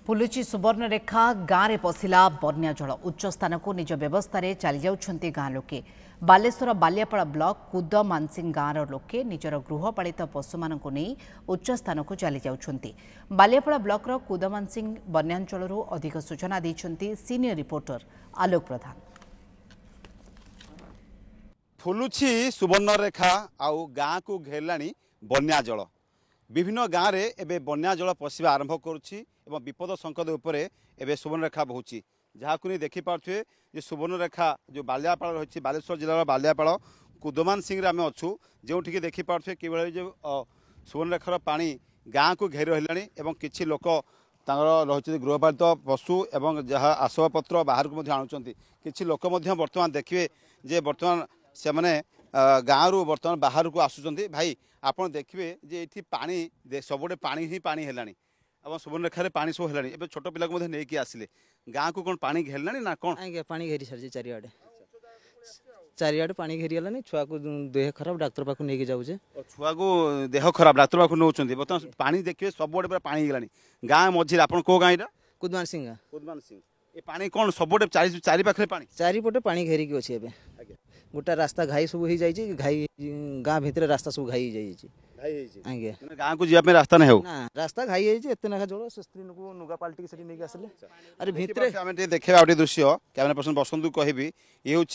फुलुची सुवर्णरेखा गाँव में पशिला बन्या जल उच्च स्थान को निज व्यवस्था चली जाउछंती गाँ लोके। बालेश्वर बालियापाड़ा ब्लॉक कुद मानसिंह गाँवर लोके निजर गृहपालित पशु मानक नहीं उच्च स्थान को चली जाउछंती। बालियापाड़ा ब्लॉकर कुद मानसिंह बन्यांचल अधिक सूचना देइछंती सीनियर रिपोर्टर आलोक प्रधान। फुलुची सुवर्णरेखा आउ गाँ को घेरलाणी बन्या जल विभिन्न गाँव में एवं बन्या जल पशिबा आरंभ करुच्ची एवं विपद संकट उपरे एवं सुवर्णरेखा बहुची जहाँ को नहीं देखिपे जे सुवर्णरेखा जो बालियापाड़ रही बालेश्वर जिलार बालियापाड़ कुदमान सिंह आम अच्छू जो देखिपे कि जो सुवर्णरेखार पानी गाँ को घेरी रहा किसी लोक रही गृहपालित पशु एवं जहाँ आसबाबपत्र बाहर को आणुंट किसी लोक बर्तमान देखिए जे बर्तमान से मैंने गाँव रु बर्तमान बाहर को आसुँच भाई आप देखिए जे ये पानी सबुटे पानी ही पानी है सुवर्णरेखा पानी सब है छोट पिला नहीं आसिले गाँ को कौन पानी घेरला ना कौन आगे पानी घेरी सारी चारिआडे चारिआडे पानी घेरीगलानी छुआ को देह खराब डाक्तर पाक नहीं जाऊे छुआ को देह खराब डाक्तर पाक नौ बर्तमान पानी देखिए सबुटे पूरा पानी गलानी गाँ मझे आप कौ गाँव कुदमान सिंह ये पानी कौन सबुटे चारि पाखे पानी चारिपटे पानी घेरिकी अच्छे एवं गोटा रास्ता घाई सब हो जाए घाई गाँ भितर रास्ता सब घाई आगे गाँ को जीवा रास्ता नहीं हो रास्ता घाई एत नाखा जल से स्त्री नुगा पाल्टी नहीं आसिले अरे भितर देखा गोटे दृश्य कैमरा पर्सन बसंत कहबी ये हूँ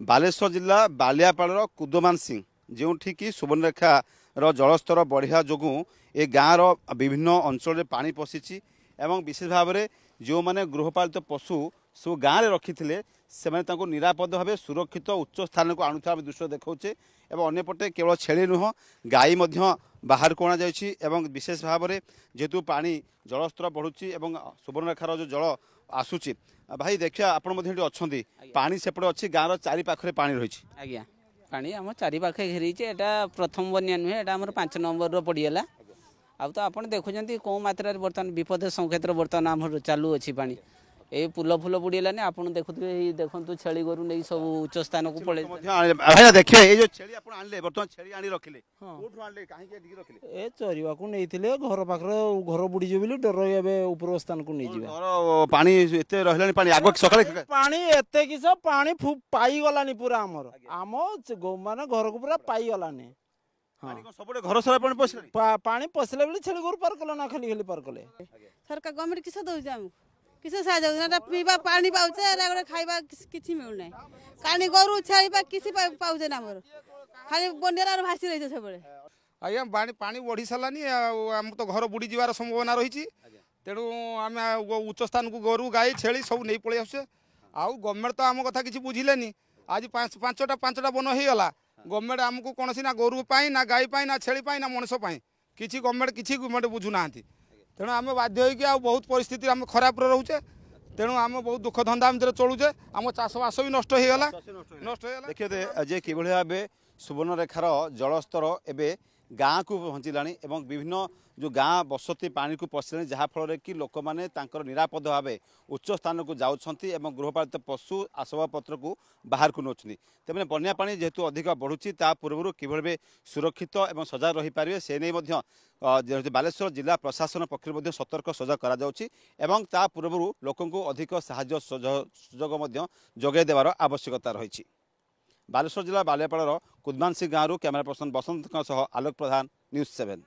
बालेश्वर जिला बालियापाड़ कुदमान सिंह जो कि सुवर्णरेखार जलस्तर बढ़िया जो ए गाँव विभिन्न अंचल पानी पशिची एवं विशेष भाव में जो मैंने गृहपालित पशु सब गाँव में रखी से निरापद भाव सुरक्षित उच्च स्थान को आणुवा दृश्य देखा एवं अन्यपटे केवल छेली नुह गाई बाहर को अणाई विशेष भाव में जेहेतु पानी जलस्तर बढ़ुची सुवर्णरेखार जो जल आसूची भाई देखिए आप अच्छा पानी सेपटे अच्छी गाँव चारि पाखे पानी रही आज्ञा पानी आम चारि पाखे घेरी प्रथम बन्या नुहे यहाँ आम 5 नंबर पड़गला आउ तो आप देखुं कौ मात्रा बर्तमान विपद संकेत बर्तमान आम चालू अच्छी पानी ए पुल फुल बुड़ीलानी आप देखुए देखु छेली गोरु नहीं सब उच्च स्थान को पड़े भाई देखिए ये जो छेली आप आनले बर्तमान छेली आनी रखिले कोठु आनले काहे के ढिकी रखिले ए चरिवा को नैथिले घर पाखरे घर बुड़ी जे बोली डर एबे ऊपर स्थान को नै जिबा घर पानी एते रहलानी पानी आगो सकाळे पानी एते कि सब पानी पाई गलानी पूरा हमर आम माने घर को पूरा पाई गलानी सबुटे घर सारा पानी पसले पानी पसले बोली छेली गोरु पार कला ना खाली खाली पार कले सरकार गवर्नमेंट किस दउछ हम किस साहाଯ୍य पीवा पानी पाउछे खाइबा किछि मिलुना कानी गोरु छाइबा किछि पाउछे ना हमर खाली बन्यार भासी रहिছে सबले आज्ञा पानी बढ़ी सारानी आम तो घर बुड़ी जीवार संभावना रही तेणु आम उच्च स्थान को गोरु गाई छेली सब नहीं पलि आसुचे आउ गवर्नमेंट तो आम कथा किसी बुझिलेनी आज पांचटा बन हो गला गवर्नमेंट आमको कौन ना गोरु ना गाई ना छेली ना मनुष्य किसी गवर्नमेंट बुझुना तेणु आम बाध्य हो बहुत परिस्थिति आम खराब रोचे तेणु आम बहुत दुख धंदा भितर चलुचे आम चाषबास भी नष्ट हो देखिए जे कि भाव सुवर्णरेखार जलस्तर एवं गाँ को पहुँचला विभिन्न जो गाँ बसती पानी को पशिला जहाँफल कि लोक मैंने निरापद भाव उच्च स्थान को जाऊँगी गृहपालित पशु आसबाबपत्र को बाहर को नौकरी तेज बन्या पानी जेहेतु अधिक बढ़ुची पूर्व कि सुरक्षित और सजग रही पारे से नहीं बालेश्वर जिला प्रशासन पक्ष सतर्क सजग कर पूर्व लोक अधिक साहाय्य सुजोग जोगाई देवार आवश्यकता रही। बालेश्वर जिला बालियापाड़ कुदमान सिंह गाँव कैमरा पर्सन बसंत आलोक प्रधान न्यूज़ 7।